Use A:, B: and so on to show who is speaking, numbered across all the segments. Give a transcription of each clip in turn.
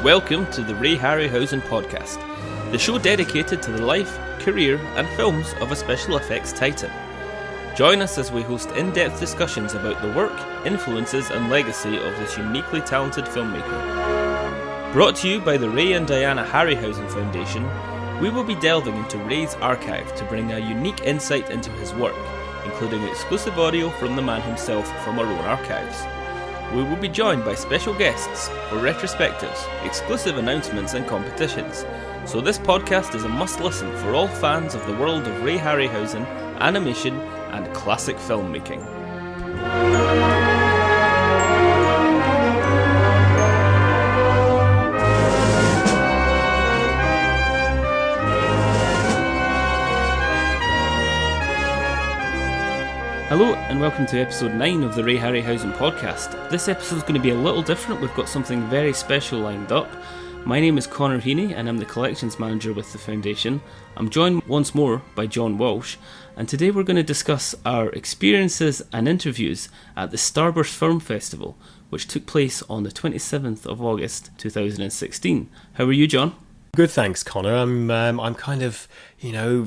A: Welcome to the Ray Harryhausen podcast, the show dedicated to the life, career and films of a special effects titan. Join us as we host in-depth discussions about the work, influences and legacy of this uniquely talented filmmaker. Brought to you by the Ray and Diana Harryhausen Foundation, we will be delving into Ray's archive to bring a unique insight into his work, including exclusive audio from the man himself from our own archives. We will be joined by special guests for retrospectives, exclusive announcements and competitions. So this podcast is a must-listen for all fans of the world of Ray Harryhausen, animation and classic filmmaking. Hello and welcome to episode 9 of the Ray Harryhausen podcast. This episode is going to be a little different. We've got something very special lined up. My name is Connor Heaney and I'm the collections manager with the foundation. I'm joined once more by John Walsh, and today we're going to discuss our experiences and interviews at the Starburst Film Festival, which took place on the 27th of August 2016. How are you, John?
B: Good, thanks, Connor. I'm kind of,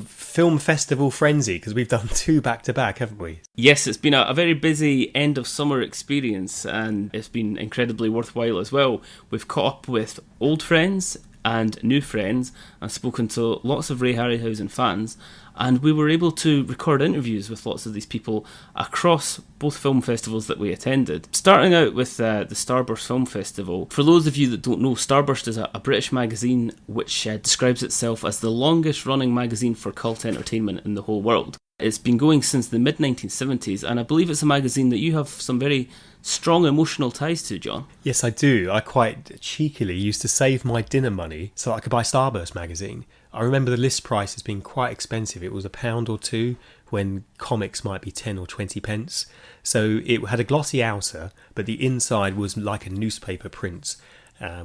B: film festival frenzy because we've done 2 back-to-back, haven't we?
A: Yes, it's been a very busy end of summer experience and it's been incredibly worthwhile as well. We've caught up with old friends and new friends and spoken to lots of Ray Harryhausen fans, and we were able to record interviews with lots of these people across both film festivals that we attended. Starting out with the Starburst Film Festival, for those of you that don't know, Starburst is a British magazine which describes itself as the longest running magazine for cult entertainment in the whole world. It's been going since the mid-1970s, and I believe it's a magazine that you have some very strong emotional ties to, John.
B: Yes, I do. I quite cheekily used to save my dinner money so I could buy Starburst magazine. I remember the list price as being quite expensive. It was £1 or £2 when comics might be 10 or 20 pence. So it had a glossy outer, but the inside was like a newspaper print,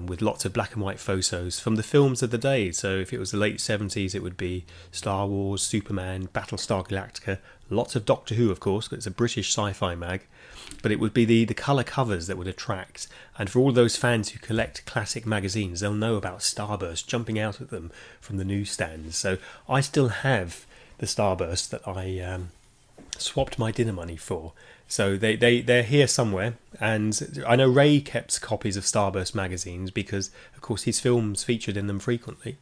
B: with lots of black and white photos from the films of the day. So if it was the late 70s, it would be Star Wars, Superman, Battlestar Galactica, lots of Doctor Who, of course, because it's a British sci-fi mag. But it would be the colour covers that would attract. And for all those fans who collect classic magazines, they'll know about Starburst jumping out at them from the newsstands. So I still have the Starburst that I swapped my dinner money for. So they're here somewhere, and I know Ray kept copies of Starburst magazines because, of course, his films featured in them frequently.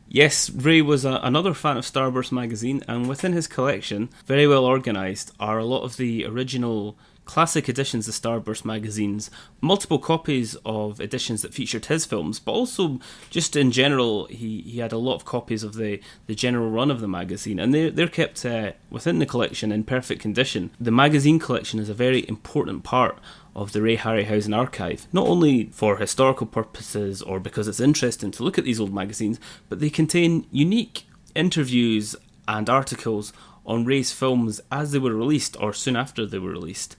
A: Yes, Ray was another fan of Starburst magazine, and within his collection, very well organised, are a lot of the original classic editions of Starburst magazines, multiple copies of editions that featured his films, but also just in general, he had a lot of copies of the general run of the magazine, and they're kept within the collection in perfect condition. The magazine collection is a very important part of the Ray Harryhausen archive, not only for historical purposes or because it's interesting to look at these old magazines, but they contain unique interviews and articles on Ray's films as they were released or soon after they were released.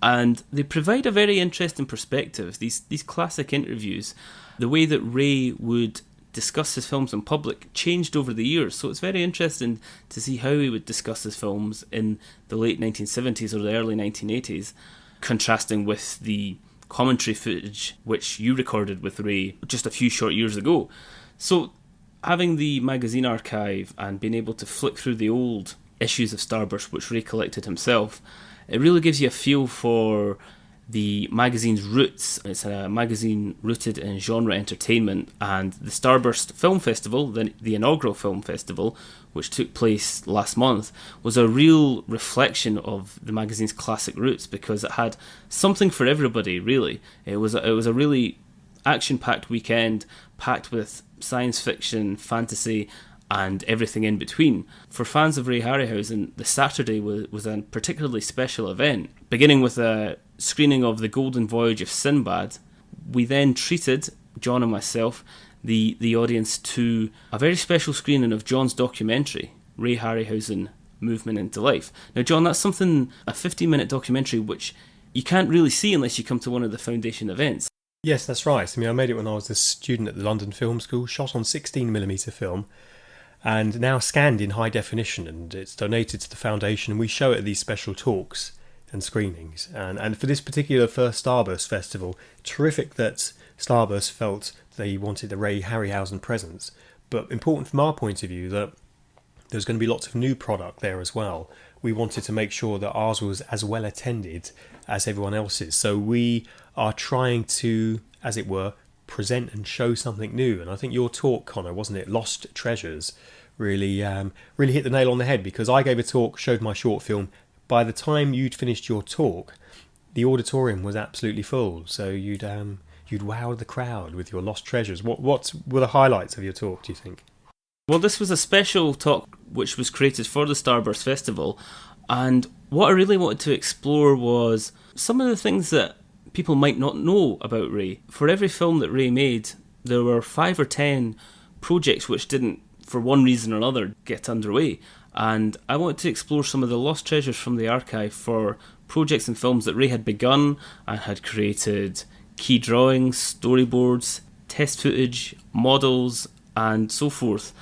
A: And they provide a very interesting perspective. These classic interviews, the way that Ray would discuss his films in public changed over the years. So it's very interesting to see how he would discuss his films in the late 1970s or the early 1980s, contrasting with the commentary footage which you recorded with Ray just a few short years ago. So having the magazine archive and being able to flick through the old issues of Starburst which Ray collected himself, it really gives you a feel for the magazine's roots. It's a magazine rooted in genre entertainment, and the Starburst Film Festival, the inaugural film festival, which took place last month, was a real reflection of the magazine's classic roots because it had something for everybody, really. It was a really action-packed weekend, packed with science fiction, fantasy, and everything in between. For fans of Ray Harryhausen, the Saturday was a particularly special event. Beginning with a screening of the Golden Voyage of Sinbad, we then treated, John and myself, the audience to a very special screening of John's documentary, Ray Harryhausen, Movement into Life. Now, John, that's something, a 15-minute documentary which you can't really see unless you come to one of the Foundation events.
B: Yes, that's right. I made it when I was a student at the London Film School, shot on 16mm film, and now scanned in high definition, and it's donated to the foundation, and we show it at these special talks and screenings. And for this particular first Starburst festival, terrific that Starburst felt they wanted the Ray Harryhausen presence. But important from our point of view that there's going to be lots of new product there as well. We wanted to make sure that ours was as well attended as everyone else's. So we are trying to, as it were, present and show something new. And I think your talk, Connor, wasn't it, Lost Treasures, really hit the nail on the head, because I gave a talk, showed my short film. By the time you'd finished your talk, the auditorium was absolutely full. So you'd wowed the crowd with your Lost Treasures. What were the highlights of your talk, do you think?
A: Well, this was a special talk which was created for the Starburst Festival, and what I really wanted to explore was some of the things that people might not know about Ray. For every film that Ray made, there were 5 or 10 projects which didn't, for one reason or another, get underway. And I wanted to explore some of the lost treasures from the archive for projects and films that Ray had begun and had created key drawings, storyboards, test footage, models, and so forth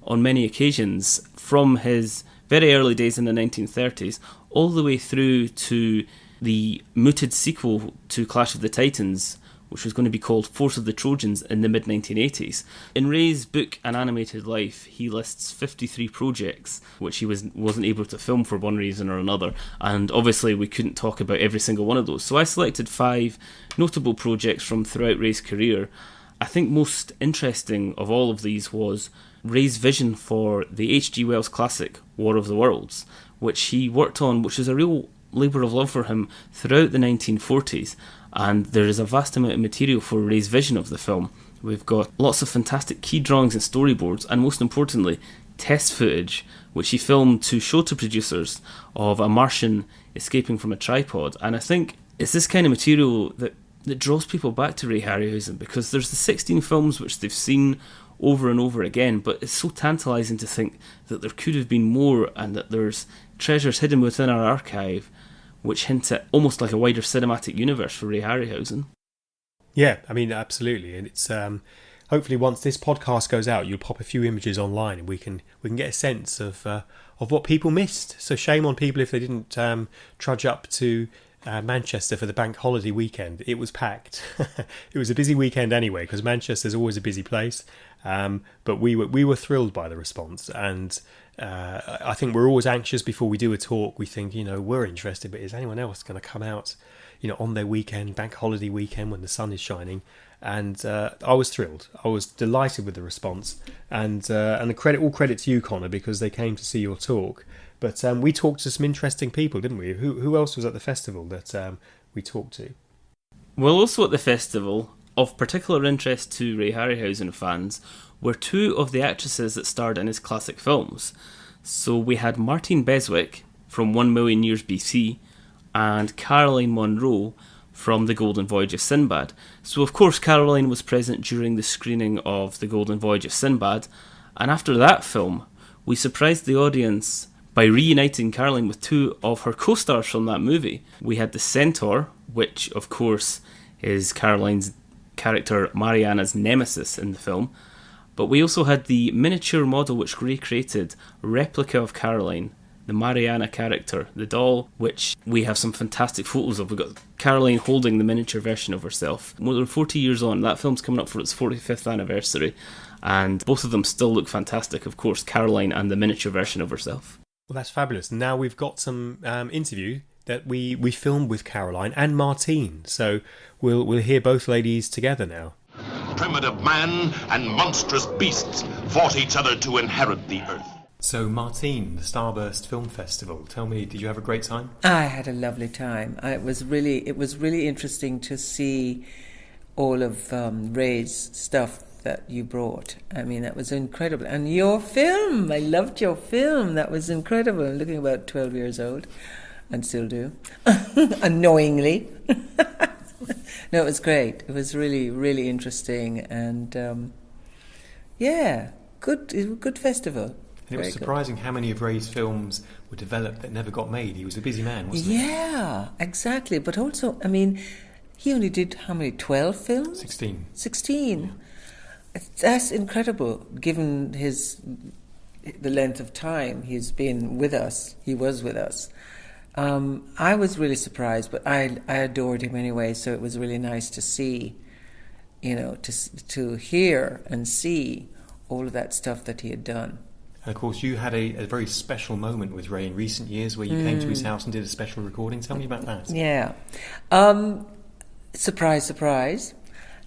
A: on many occasions, from his very early days in the 1930s all the way through to the mooted sequel to Clash of the Titans, which was going to be called Force of the Trojans in the mid-1980s. In Ray's book An Animated Life, he lists 53 projects which he wasn't able to film for one reason or another, and obviously we couldn't talk about every single one of those. So I selected 5 notable projects from throughout Ray's career. I think most interesting of all of these was Ray's vision for the H.G. Wells classic War of the Worlds, which he worked on, which is a real labour of love for him throughout the 1940s. And there is a vast amount of material for Ray's vision of the film. We've got lots of fantastic key drawings and storyboards, and most importantly, test footage, which he filmed to show to producers of a Martian escaping from a tripod. And I think it's this kind of material that draws people back to Ray Harryhausen, because there's the 16 films which they've seen over and over again, but it's so tantalising to think that there could have been more, and that there's treasures hidden within our archive which hint at almost like a wider cinematic universe for Ray Harryhausen.
B: Yeah, I mean, absolutely. And it's hopefully once this podcast goes out, you'll pop a few images online and we can get a sense of what people missed. So shame on people if they didn't trudge up to Manchester for the bank holiday weekend. It was packed. It was a busy weekend anyway, because Manchester's always a busy place. But we were thrilled by the response, and I think we're always anxious before we do a talk. We think, we're interested, but is anyone else going to come out, on their weekend, bank holiday weekend, when the sun is shining? And I was thrilled. I was delighted with the response, and all credit to you, Connor, because they came to see your talk. But we talked to some interesting people, didn't we? Who else was at the festival that we talked to?
A: Well, also at the festival, of particular interest to Ray Harryhausen fans, were 2 of the actresses that starred in his classic films. So we had Martine Beswick from 1 Million Years BC and Caroline Munro from The Golden Voyage of Sinbad. So of course Caroline was present during the screening of The Golden Voyage of Sinbad, and after that film we surprised the audience by reuniting Caroline with 2 of her co-stars from that movie. We had the Centaur, which of course is Caroline's character Mariana's nemesis in the film, but we also had the miniature model which Ray created, replica of Caroline, the Mariana character, the doll, which we have some fantastic photos of. We've got Caroline holding the miniature version of herself. More than 40 years on, that film's coming up for its 45th anniversary, and both of them still look fantastic, of course, Caroline and the miniature version of herself.
B: Well, that's fabulous. Now we've got some interview that we filmed with Caroline and Martine, so we'll hear both ladies together now.
C: Primitive man and monstrous beasts fought each other to inherit the earth.
B: So Martine, the Starburst Film Festival, tell me, did you have a great time?
D: I had a lovely time. It was really interesting to see all of Ray's stuff that you brought. I mean, that was incredible. And your film, I loved your film. That was incredible. I'm looking about 12 years old, and still do, unknowingly. No, it was great. It was really, really interesting, and good festival.
B: And it was surprising how many of Ray's films were developed that never got made. He was a busy man, wasn't he?
D: Yeah, exactly. But also, I mean, he only did how many? 12 films?
B: 16.
D: 16. Yeah. That's incredible, given the length of time he's been with us. He was with us. I was really surprised, but I adored him anyway, so it was really nice to see to hear and see all of that stuff that he had done.
B: And of course, you had a very special moment with Ray in recent years where you came to his house and did a special recording. Tell me about that.
D: Yeah. Surprise, surprise.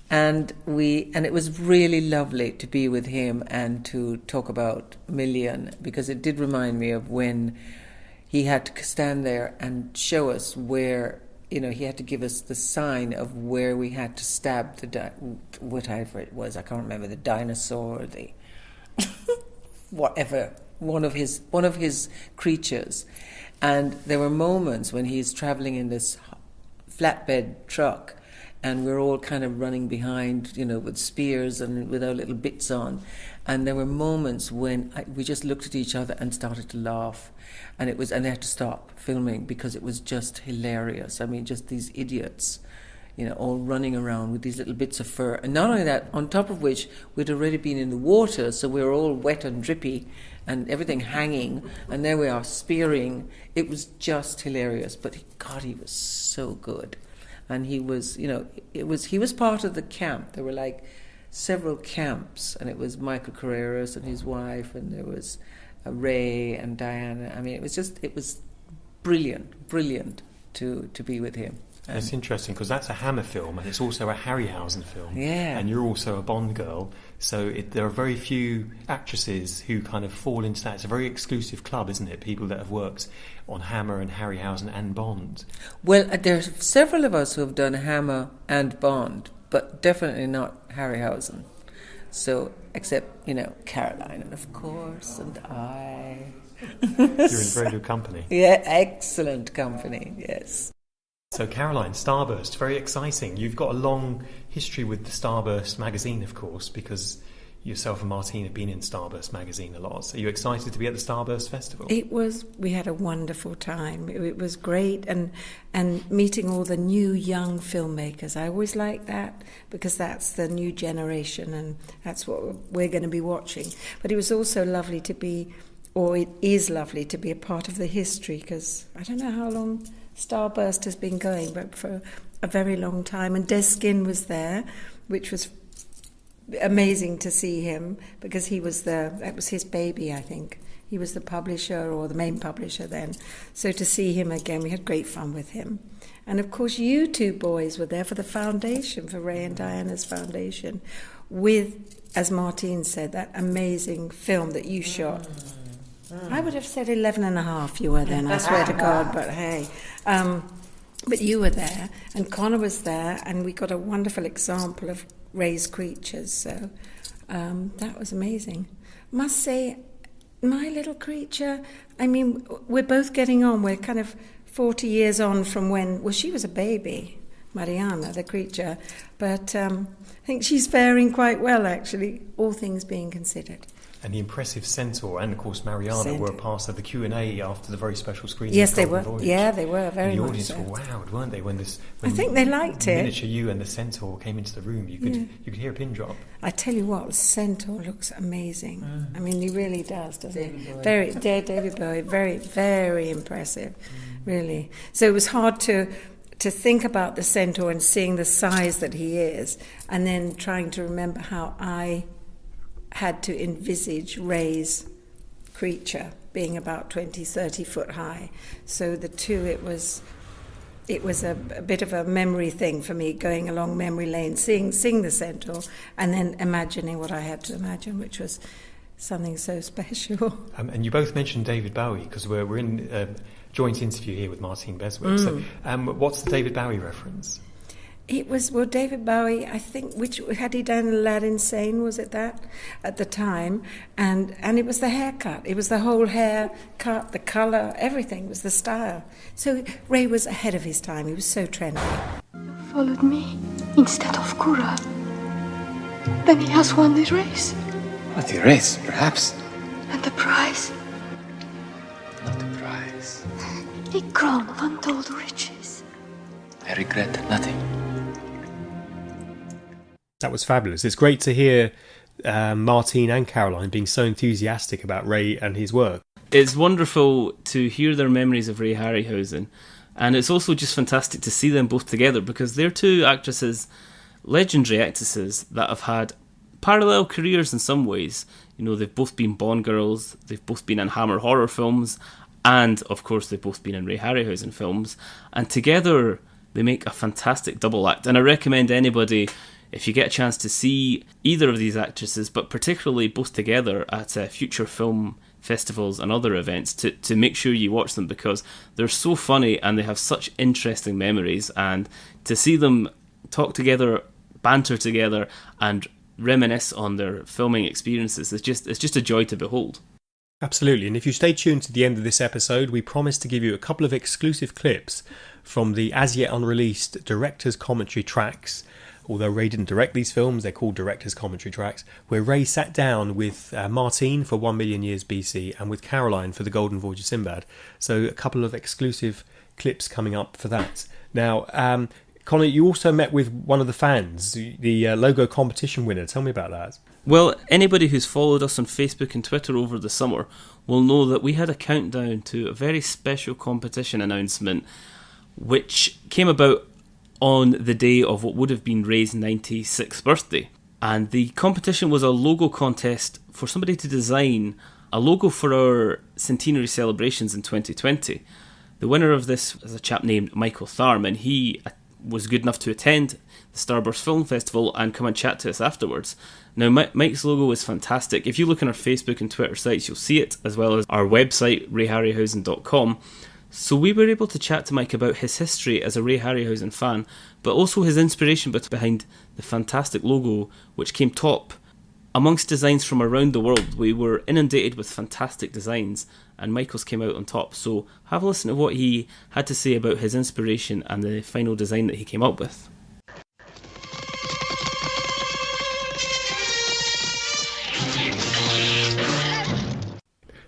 D: And it was really lovely to be with him and to talk about Million, because it did remind me of when he had to stand there and show us where, he had to give us the sign of where we had to stab whatever it was. I can't remember, the dinosaur, the whatever, one of his creatures. And there were moments when he's traveling in this flatbed truck, and we're all kind of running behind, with spears and with our little bits on. And there were moments when we just looked at each other and started to laugh. And they had to stop filming because it was just hilarious. I mean, just these idiots, all running around with these little bits of fur. And not only that, on top of which, we'd already been in the water, so we were all wet and drippy and everything hanging. And there we are, spearing. It was just hilarious. But God, he was so good. And he was, he was part of the camp. There were like several camps, and it was Michael Carreras and his wife, and there was Ray and Diana. I mean, it was brilliant to be with him.
B: It's interesting because that's a Hammer film and it's also a Harryhausen film.
D: Yeah.
B: And you're also a Bond girl. So there are very few actresses who kind of fall into that. It's a very exclusive club, isn't it? People that have worked on Hammer and Harryhausen and Bond.
D: Well, there's several of us who have done Hammer and Bond, but definitely not Harryhausen. So, except, Caroline, and of course, and I.
B: You're in very good company.
D: Yeah, excellent company, yes.
B: So Caroline, Starburst, very exciting. You've got a long history with the Starburst magazine, of course, because yourself and Martine have been in Starburst Magazine a lot. So are you excited to be at the Starburst Festival?
E: We had a wonderful time. It was great, and meeting all the new young filmmakers. I always like that because that's the new generation and that's what we're going to be watching. But it was also lovely to be, or it is lovely to be a part of the history, because I don't know how long Starburst has been going, but for a very long time. And Deskin was there, which was amazing to see him, because that was his baby, I think. He was the publisher, or the main publisher then. So to see him again, we had great fun with him. And of course, you two boys were there for the foundation, for Ray and Diana's foundation, with, as Martine said, that amazing film that you shot. I would have said 11 and a half you were then, I swear to God, but hey. But you were there, and Connor was there, and we got a wonderful example of Ray's creatures, so that was amazing. Must say, my little creature, I mean, we're both getting on, we're kind of 40 years on from when, well, she was a baby, Mariana, the creature, but I think she's faring quite well, actually, all things being considered.
B: And the impressive Centaur and, of course, Mariana were part of the Q&A after the very special screening
E: yes,
B: of
E: they
B: Golden
E: were.
B: Voyage.
E: Yeah, they were, very
B: and the
E: much
B: audience
E: so.
B: were wowed, weren't they? When
E: I think they liked it.
B: Miniature you and the Centaur came into the room, you could hear a pin drop.
E: I tell you what, the Centaur looks amazing. I mean, he really does, doesn't he? David Bowie, very, very impressive, really. So it was hard to think about the Centaur and seeing the size that he is, and then trying to remember how I had to envisage Ray's creature being about 20, 30 foot high. So the two, it was a bit of a memory thing for me, going along memory lane, seeing the Centaur, and then imagining what I had to imagine, which was something so special.
B: And you both mentioned David Bowie, because we're in a joint interview here with Martine Beswick. So what's the David Bowie reference?
E: It was, well, David Bowie, I think, which had he done Aladdin Sane, was it that, at the time? And it was the haircut. It was the whole haircut, the colour, everything was the style. So Ray was ahead of his time. He was so trendy.
F: You followed me instead of Kura. Then he has won the race.
G: What, the race, perhaps?
F: And the prize?
G: Not the prize.
F: A crown of untold riches.
G: I regret nothing.
B: That was fabulous. It's great to hear Martine and Caroline being so enthusiastic about Ray and his work.
A: It's wonderful to hear their memories of Ray Harryhausen, and it's also just fantastic to see them both together, because they're two actresses legendary actresses that have had parallel careers in some ways. You know, they've both been Bond girls, they've both been in Hammer horror films, and of course they've both been in Ray Harryhausen films, and together they make a fantastic double act. And I recommend anybody, if you get a chance to see either of these actresses, but particularly both together at future film festivals and other events, to make sure you watch them, because they're so funny and they have such interesting memories, and to see them talk together, banter together, and reminisce on their filming experiences, it's just a joy to behold.
B: Absolutely, and if you stay tuned to the end of this episode, we promise to give you a couple of exclusive clips from the as yet unreleased director's commentary tracks. Although Ray didn't direct these films, they're called director's commentary tracks, where Ray sat down with Martine for 1 Million Years BC and with Caroline for the Golden Voyage of Sinbad. So a couple of exclusive clips coming up for that. Now, Connor, you also met with one of the fans, the logo competition winner. Tell me about that.
A: Well, anybody who's followed us on Facebook and Twitter over the summer will know that we had a countdown to a very special competition announcement, which came about on the day of what would have been Ray's 96th birthday. And the competition was a logo contest for somebody to design a logo for our centenary celebrations in 2020. The winner of this is a chap named Michael Tharme, and he was good enough to attend the Starburst Film Festival and come and chat to us afterwards. Now, Mike's logo is fantastic. If you look on our Facebook and Twitter sites, you'll see it, as well as our website, rayharryhausen.com. So we were able to chat to Mike about his history as a Ray Harryhausen fan, but also his inspiration behind the fantastic logo, which came top amongst designs from around the world. We were inundated with fantastic designs, and Michael's came out on top. So have a listen to what he had to say about his inspiration and the final design that he came up with.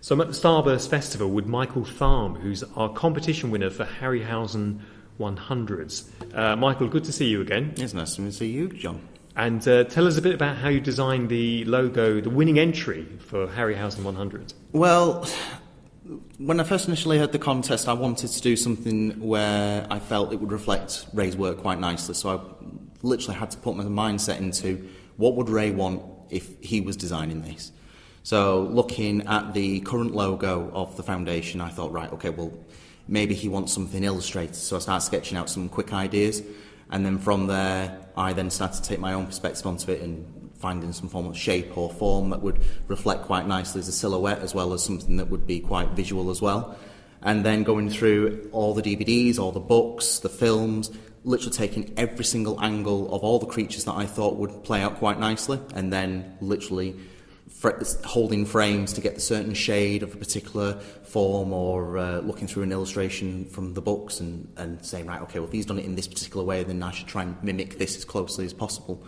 B: So I'm at the Starburst Festival with Michael Tharme, who's our competition winner for Harryhausen 100s. Michael, good to see you again.
H: It's nice to see you, John.
B: And tell us a bit about how you designed the logo, the winning entry for Harryhausen 100.
H: Well, when I first initially heard the contest, I wanted to do something where I felt it would reflect Ray's work quite nicely. So I literally had to put my mindset into what would Ray want if he was designing this. So looking at the current logo of the foundation, I thought, right, okay, well, maybe he wants something illustrated. So I started sketching out some quick ideas. And then from there, I then started to take my own perspective onto it and finding some form of shape or form that would reflect quite nicely as a silhouette, as well as something that would be quite visual as well. And then going through all the DVDs, all the books, the films, literally taking every single angle of all the creatures that I thought would play out quite nicely, and then literally holding frames to get the certain shade of a particular form, or looking through an illustration from the books and saying, right, okay, well, if he's done it in this particular way, then I should try and mimic this as closely as possible.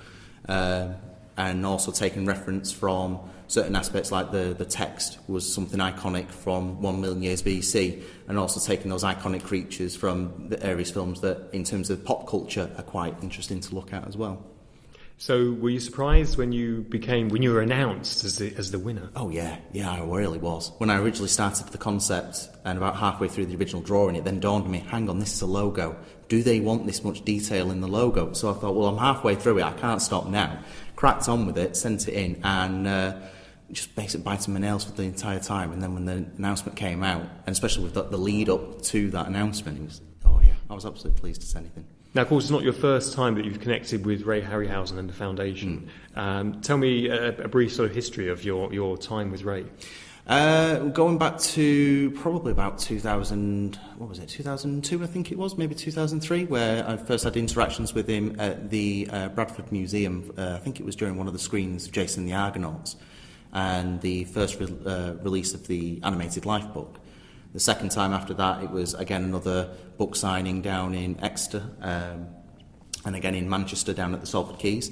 H: And also taking reference from certain aspects, like the text was something iconic from 1 million years BC, and also taking those iconic creatures from the various films that, in terms of pop culture, are quite interesting to look at as well.
B: So were you surprised when you were announced as the winner?
H: Oh yeah, I really was. When I originally started the concept, and about halfway through the original drawing, it then dawned on me, hang on, this is a logo. Do they want this much detail in the logo? So I thought, well, I'm halfway through it, I can't stop now. Cracked on with it, sent it in, and just basically biting my nails for the entire time. And then when the announcement came out, and especially with the lead up to that announcement, it was, oh yeah, I was absolutely pleased to say anything.
B: Now, of course, it's not your first time that you've connected with Ray Harryhausen and the Foundation. Tell me a brief sort of history of your time with Ray.
H: Going back to probably about 2002, I think it was, maybe 2003, where I first had interactions with him at the Bradford Museum. I think it was during one of the screenings of Jason and the Argonauts, and the first release of the animated Life book. The second time after that, it was again another book signing down in Exeter, and again in Manchester down at the Salford Quays.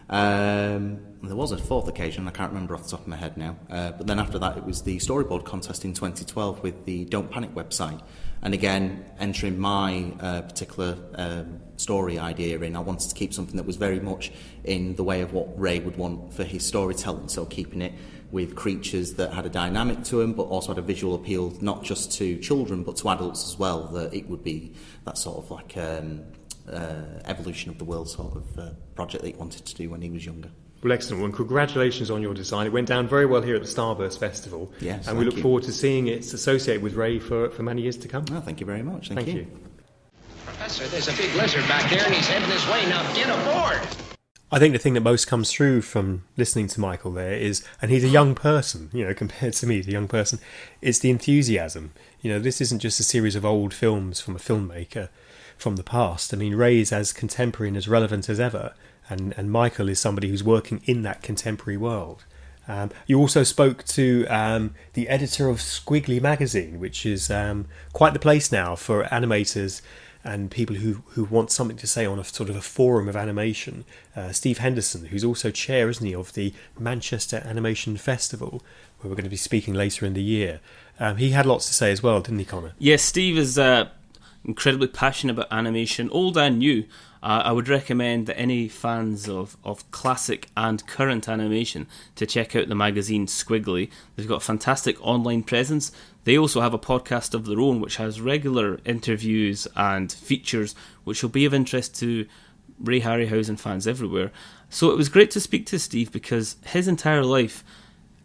H: There was a fourth occasion, I can't remember off the top of my head now. But then after that, it was the storyboard contest in 2012 with the Don't Panic website. And again, entering my particular story idea in, I wanted to keep something that was very much in the way of what Ray would want for his storytelling. So keeping it with creatures that had a dynamic to them, but also had a visual appeal, not just to children, but to adults as well, that it would be that sort of like evolution of the world sort of project that he wanted to do when he was younger.
B: Well, excellent. Well, congratulations on your design. It went down very well here at the Starburst Festival.
H: Yes,
B: and we look forward to seeing it associated with Ray for many years to come.
H: Oh, thank you very much. Thank you.
I: Professor, there's a big lizard back there and he's heading this way. Now get aboard!
B: I think the thing that most comes through from listening to Michael there is, and he's a young person, compared to me, the young person, it's the enthusiasm. This isn't just a series of old films from a filmmaker from the past. I mean, Ray is as contemporary and as relevant as ever, and Michael is somebody who's working in that contemporary world. You also spoke to the editor of Skwigly Magazine, which is quite the place now for animators and people who want something to say on a sort of a forum of animation. Steve Henderson, who's also chair, isn't he, of the Manchester Animation Festival, where we're going to be speaking later in the year. He had lots to say as well, didn't he, Connor?
A: Yes, Steve is incredibly passionate about animation, old and new. I would recommend that any fans of classic and current animation to check out the magazine Skwigly. They've got a fantastic online presence. They also have a podcast of their own which has regular interviews and features which will be of interest to Ray Harryhausen fans everywhere. So it was great to speak to Steve because his entire life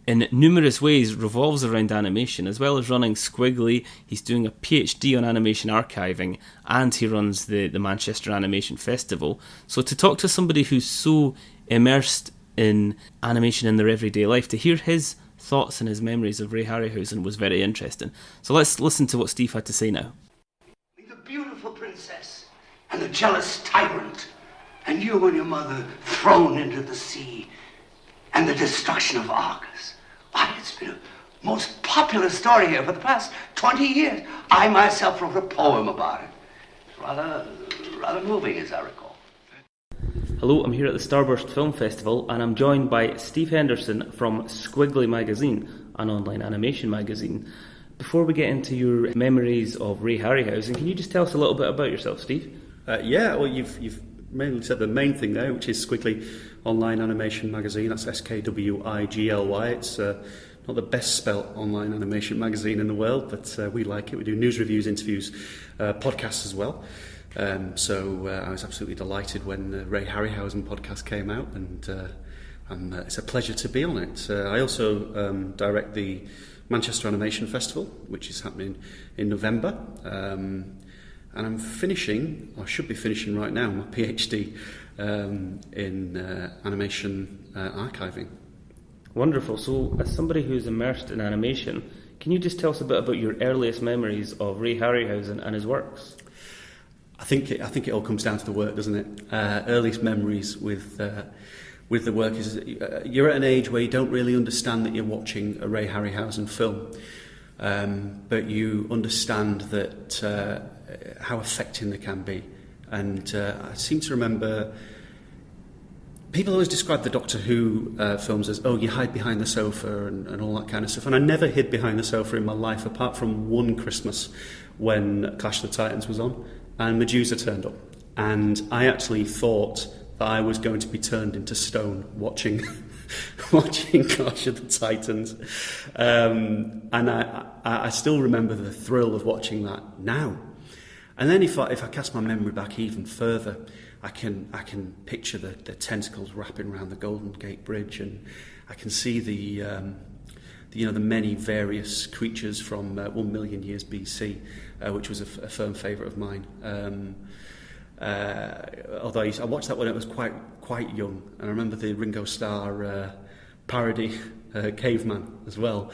A: in numerous ways revolves around animation. As well as running Skwigly, he's doing a PhD on animation archiving and he runs the Manchester Animation Festival. So to talk to somebody who's so immersed in animation in their everyday life, to hear his thoughts and his memories of Ray Harryhausen was very interesting. So let's listen to what Steve had to say now.
J: The beautiful princess and the jealous tyrant, and you and your mother thrown into the sea, and the destruction of Argus. Why, it's been a most popular story here for the past 20 years. I myself wrote a poem about it. It's rather moving, as I recall.
A: Hello, I'm here at the Starburst Film Festival and I'm joined by Steve Henderson from Skwigly Magazine, an online animation magazine. Before we get into your memories of Ray Harryhausen, can you just tell us a little bit about yourself, Steve?
K: Well, you've mainly said the main thing there, which is Skwigly Online Animation Magazine. That's Skwigly. It's not the best spelt online animation magazine in the world, but we like it. We do news reviews, interviews, podcasts as well. So I was absolutely delighted when the Ray Harryhausen podcast came out, and it's a pleasure to be on it. I also direct the Manchester Animation Festival, which is happening in November. And I'm finishing, or should be finishing right now, my PhD in animation archiving.
A: Wonderful. So, as somebody who's immersed in animation, can you just tell us a bit about your earliest memories of Ray Harryhausen and his works?
K: I think it all comes down to the work, doesn't it? Earliest memories with the work is you're at an age where you don't really understand that you're watching a Ray Harryhausen film, but you understand that how affecting they can be. And I seem to remember people always describe the Doctor Who films as, you hide behind the sofa and all that kind of stuff. And I never hid behind the sofa in my life, apart from one Christmas when Clash of the Titans was on and Medusa turned up. And I actually thought that I was going to be turned into stone watching Clash of the Titans. And I still remember the thrill of watching that now. And then if I cast my memory back even further, I can picture the tentacles wrapping around the Golden Gate Bridge, and I can see the many various creatures from 1 million years BC, which was a firm favourite of mine. Although I watched that when I was quite young, and I remember the Ringo Starr parody Caveman as well.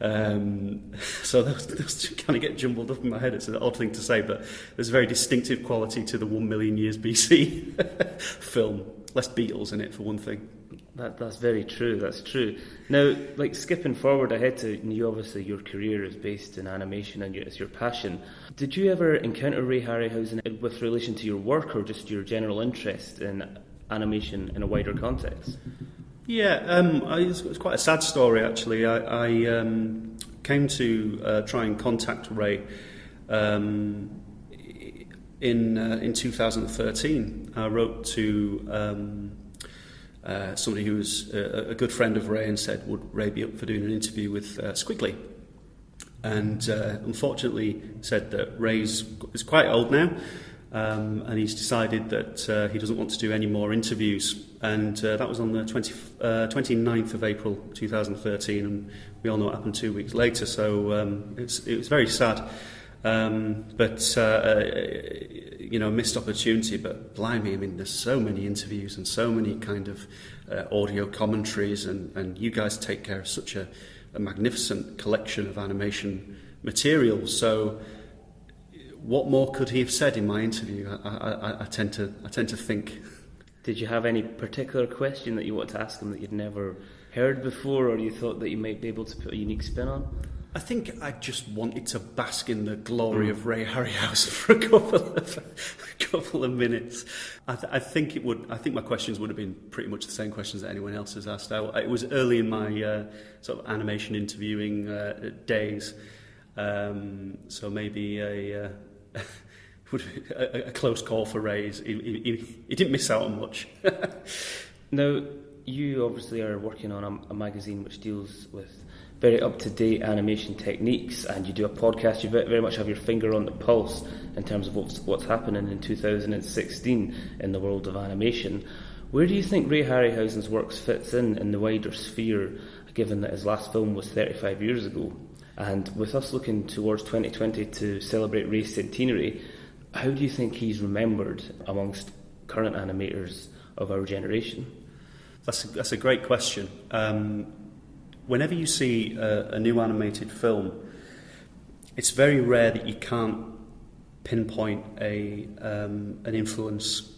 K: So those kind of get jumbled up in my head. It's an odd thing to say, but there's a very distinctive quality to the 1 million years BC film. Less Beatles in it, for one thing.
A: That's very true. That's true. Now, skipping forward ahead to you, obviously your career is based in animation and it's your passion. Did you ever encounter Ray Harryhausen with relation to your work or just your general interest in animation in a wider context?
K: Yeah, it's quite a sad story actually. I came to try and contact Ray in 2013. I wrote to somebody who was a good friend of Ray and said, would Ray be up for doing an interview with Skwigly? And unfortunately said that Ray is quite old now, And he's decided that he doesn't want to do any more interviews. And that was on the 29th of April 2013, and we all know what happened 2 weeks later, so it was very sad. But missed opportunity, but blimey, I mean, there's so many interviews and so many kind of audio commentaries, and you guys take care of such a magnificent collection of animation material. So what more could he have said in my interview? I tend to think.
A: Did you have any particular question that you wanted to ask him that you'd never heard before, or you thought that you might be able to put a unique spin on?
K: I think I just wanted to bask in the glory of Ray Harryhausen for a couple of minutes. I think my questions would have been pretty much the same questions that anyone else has asked. It was early in my sort of animation interviewing days, so maybe a close call for Ray's. He didn't miss out on much.
A: Now, you obviously are working on a magazine which deals with very up-to-date animation techniques, and you do a podcast. You very much have your finger on the pulse in terms of what's happening in 2016 in the world of animation. Where do you think Ray Harryhausen's works fits in the wider sphere, given that his last film was 35 years ago? And with us looking towards 2020 to celebrate Ray's centenary, how do you think he's remembered amongst current animators of our generation?
K: That's a great question. Whenever you see a new animated film, it's very rare that you can't pinpoint an influence.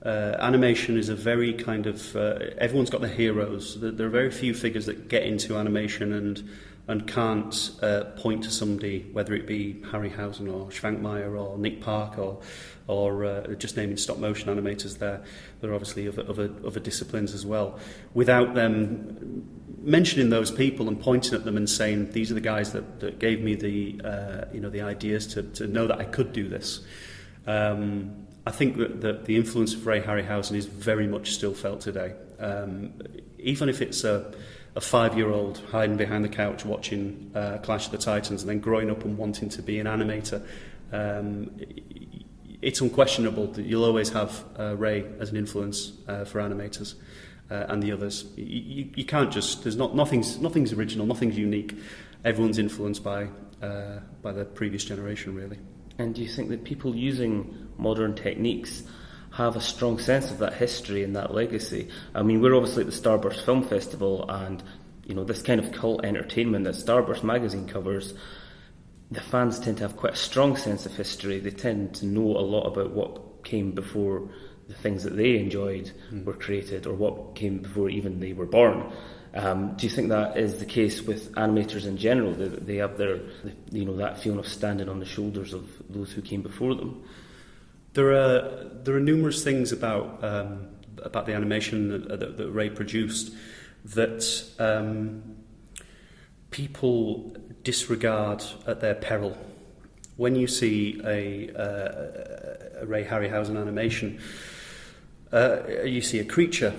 K: Animation is a very kind of everyone's got their heroes. There are very few figures that get into animation and can't point to somebody, whether it be Harryhausen or Schwankmeyer or Nick Park or just naming stop motion animators. There are obviously other disciplines as well. Without them mentioning those people and pointing at them and saying, these are the guys that gave me the ideas to know that I could do this. I think that the influence of Ray Harryhausen is very much still felt today. Even if it's a 5-year-old hiding behind the couch watching Clash of the Titans and then growing up and wanting to be an animator, it's unquestionable that you'll always have Ray as an influence for animators and the others. You can't just, nothing's original, nothing's unique. Everyone's influenced by the previous generation, really.
A: And do you think that people using modern techniques have a strong sense of that history and that legacy? I mean, we're obviously at the Starburst Film Festival, and this kind of cult entertainment that Starburst Magazine covers, the fans tend to have quite a strong sense of history. They tend to know a lot about what came before the things that they enjoyed were created, or what came before even they were born. Do you think that is the case with animators in general? That they have that feeling of standing on the shoulders of those who came before them?
K: There are numerous things about the animation that Ray produced that people disregard at their peril. When you see a Ray Harryhausen animation, you see a creature.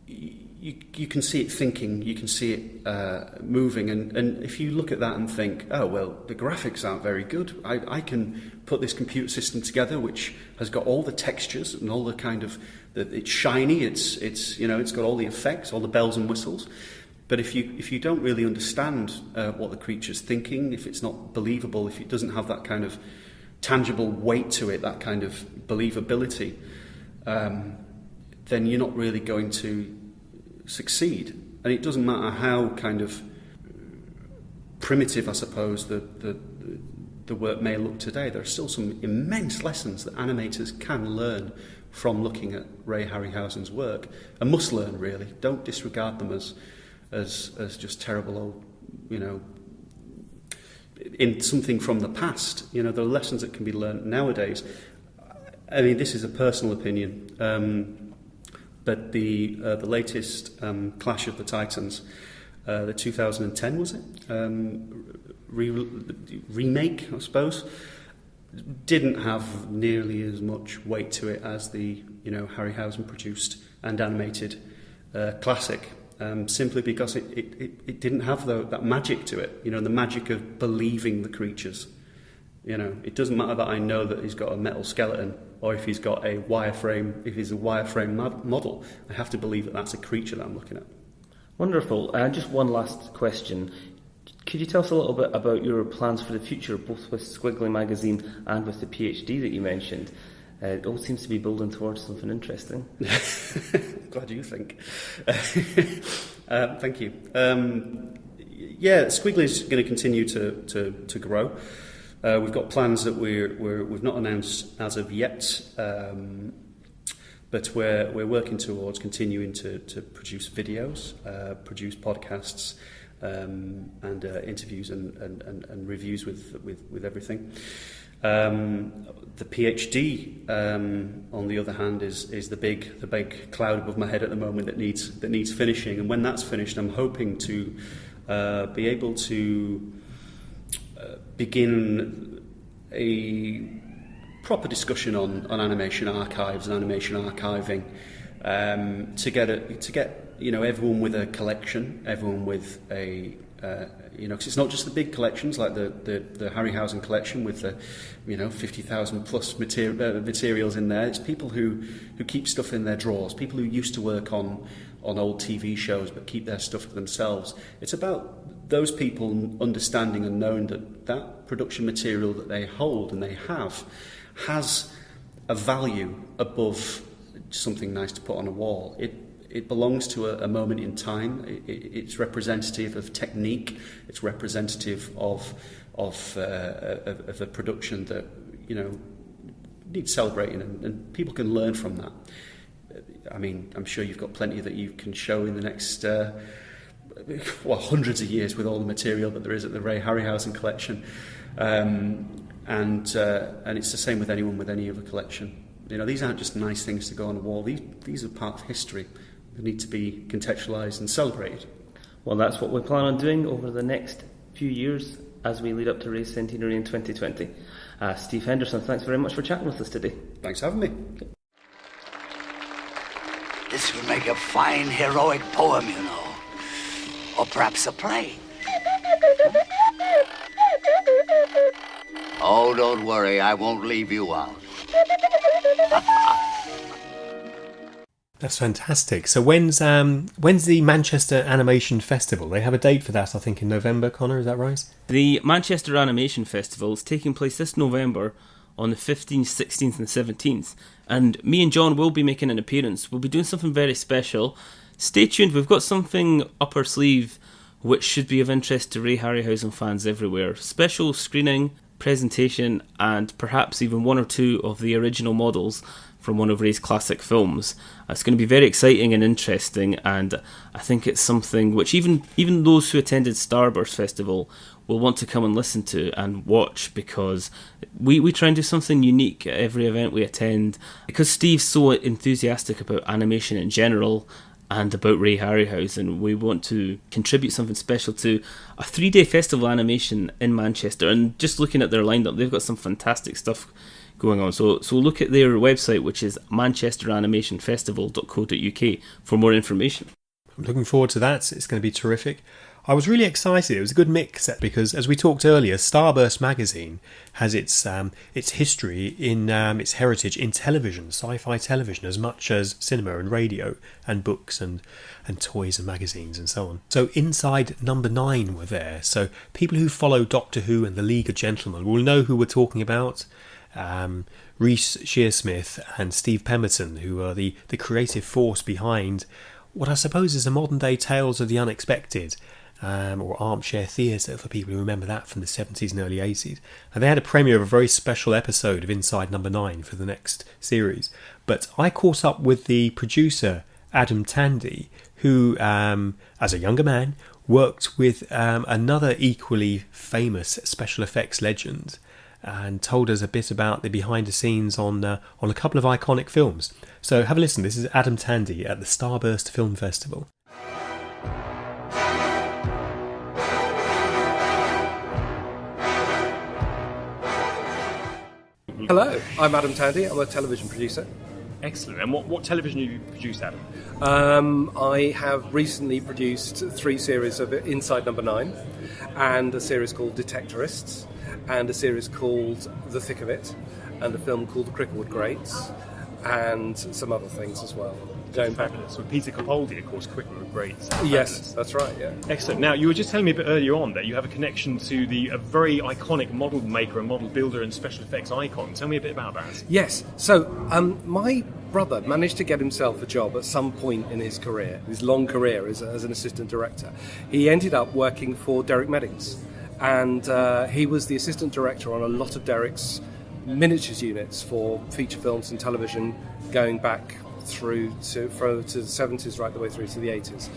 K: You can see it thinking, you can see it moving, and if you look at that and think, oh well, the graphics aren't very good, I can put this computer system together which has got all the textures and all the kind of, it's shiny, it's got all the effects, all the bells and whistles. But if you don't really understand what the creature's thinking, if it's not believable, if it doesn't have that kind of tangible weight to it, that kind of believability, then you're not really going to succeed. And it doesn't matter how kind of primitive, I suppose, the work may look today. There are still some immense lessons that animators can learn from looking at Ray Harryhausen's work, and must learn, really. Don't disregard them as just terrible old, in something from the past. There are lessons that can be learned nowadays. I mean, this is a personal opinion. But the latest Clash of the Titans, the 2010 was it? Remake, I suppose, didn't have nearly as much weight to it as the Harryhausen produced and animated classic. Simply because it didn't have that magic to it. The magic of believing the creatures. You know, it doesn't matter that I know that he's got a metal skeleton or if he's got a wireframe, if he's a wireframe model. I have to believe that that's a creature that I'm looking at.
A: Wonderful. Just one last question. Could you tell us a little bit about your plans for the future, both with Skwigly Magazine and with the PhD that you mentioned? It all seems to be building towards something interesting.
K: Glad you think. Thank you. Skwigly is going to continue to grow. We've got plans that we've not announced as of yet, but we're working towards continuing to produce videos, produce podcasts, and interviews and reviews with everything. The PhD, on the other hand, is the big cloud above my head at the moment that needs finishing. And when that's finished, I'm hoping to be able to begin a proper discussion on animation archives and animation archiving, to get everyone with a collection, everyone with a because it's not just the big collections like the Harryhausen collection with the 50,000 plus materials in there. It's people who keep stuff in their drawers, people who used to work on old TV shows but keep their stuff for themselves. It's about those people understanding and knowing that production material that they hold and they have has a value above something nice to put on a wall. It belongs to a moment in time. It's representative of technique. It's representative of a production that needs celebrating, and people can learn from that. I mean, I'm sure you've got plenty that you can show in the next hundreds of years with all the material that there is at the Ray Harryhausen collection, and it's the same with anyone with any other collection. These aren't just nice things to go on a wall. These are part of history. They need to be contextualised and celebrated.
A: Well, that's what we plan on doing over the next few years as we lead up to Ray's centenary in 2020. Steve Henderson, thanks very much for chatting with us today.
K: Thanks for having me.
J: This would make a fine heroic poem, or perhaps a play. Oh, don't worry, I won't leave you out.
B: That's fantastic. So when's the Manchester Animation Festival? They have a date for that, I think, in November, Connor, is that right?
A: The Manchester Animation Festival is taking place this November on the 15th, 16th and 17th. And me and John will be making an appearance. We'll be doing something very special. Stay tuned, we've got something up our sleeve which should be of interest to Ray Harryhausen fans everywhere. Special screening, presentation, and perhaps even one or two of the original models from one of Ray's classic films. It's going to be very exciting and interesting, and I think it's something which even those who attended Starburst Festival will want to come and listen to and watch, because we try and do something unique at every event we attend. Because Steve's so enthusiastic about animation in general and about Ray Harryhausen, we want to contribute something special to a 3-day festival of animation in Manchester. And just looking at their lineup, they've got some fantastic stuff going on. So look at their website, which is manchesteranimationfestival.co.uk, for more information.
B: I'm looking forward to that. It's going to be terrific. I was really excited. It was a good mix because, as we talked earlier, Starburst Magazine has its history in its heritage in television, sci-fi television, as much as cinema and radio and books and toys and magazines and so on. So Inside Number 9 were there. So people who follow Doctor Who and the League of Gentlemen will know who we're talking about. Rhys Shearsmith and Steve Pemberton, who are the creative force behind what I suppose is the modern day Tales of the Unexpected, or Armchair Theatre for people who remember that from the 70s and early 80s. And they had a premiere of a very special episode of Inside Number 9 for the next series. But I caught up with the producer, Adam Tandy, who, as a younger man, worked with another equally famous special effects legend, and told us a bit about the behind the scenes on a couple of iconic films. So have a listen. This is Adam Tandy at the Starburst Film Festival.
L: Hello, I'm Adam Tandy. I'm a television producer.
M: Excellent. And what television have you produced, Adam?
L: I have recently produced 3 series of Inside Number 9 and a series called Detectorists. and a series called The Thick of It, and a film called The Cricklewood Greats, and some other things as well. Going back.
M: Fabulous. With Peter Capaldi, of course, Cricklewood Greats.
L: Yes, that's right, yeah.
M: Excellent. Now, you were just telling me a bit earlier on that you have a connection to a very iconic model maker and model builder and special effects icon. Tell me a bit about that.
L: Yes. So, my brother managed to get himself a job at some point in his career, his long career as an assistant director. He ended up working for Derek Meddings, and he was the assistant director on a lot of Derek's miniatures units for feature films and television, going back through to the 70s right the way through to the 80s.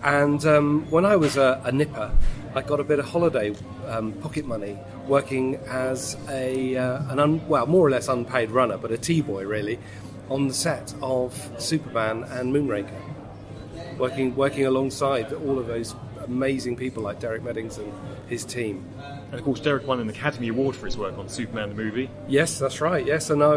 L: And when I was a nipper, I got a bit of holiday pocket money working as more or less unpaid runner, but a T-boy really, on the set of Superman and Moonraker, working alongside all of those amazing people like Derek Meddings and his team.
M: And of course, Derek won an Academy Award for his work on Superman the movie.
L: Yes, that's right. Yes, and I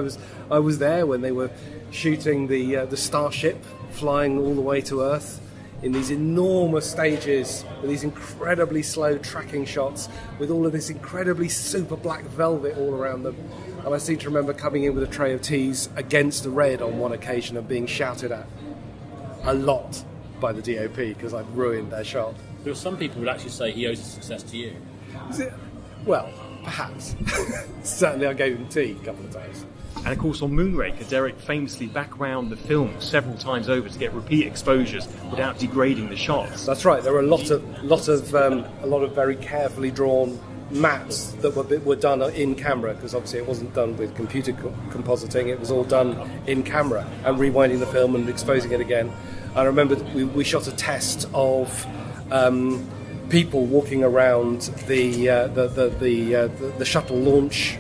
L: was there when they were shooting the Starship flying all the way to Earth in these enormous stages with these incredibly slow tracking shots with all of this incredibly super black velvet all around them. And I seem to remember coming in with a tray of teas against the red on one occasion and being shouted at a lot by the DOP because I'd ruined their shot.
N: There are some people who would actually say he owes his success to you.
L: Is it? Well, perhaps. Certainly I gave him tea a couple of times.
M: And of course on Moonraker, Derek famously background the film several times over to get repeat exposures without degrading the shots.
L: That's right. There were a lot of very carefully drawn maps that were done in camera, because obviously it wasn't done with computer compositing. It was all done in camera and rewinding the film and exposing it again. I remember we shot a test of people walking around the shuttle launch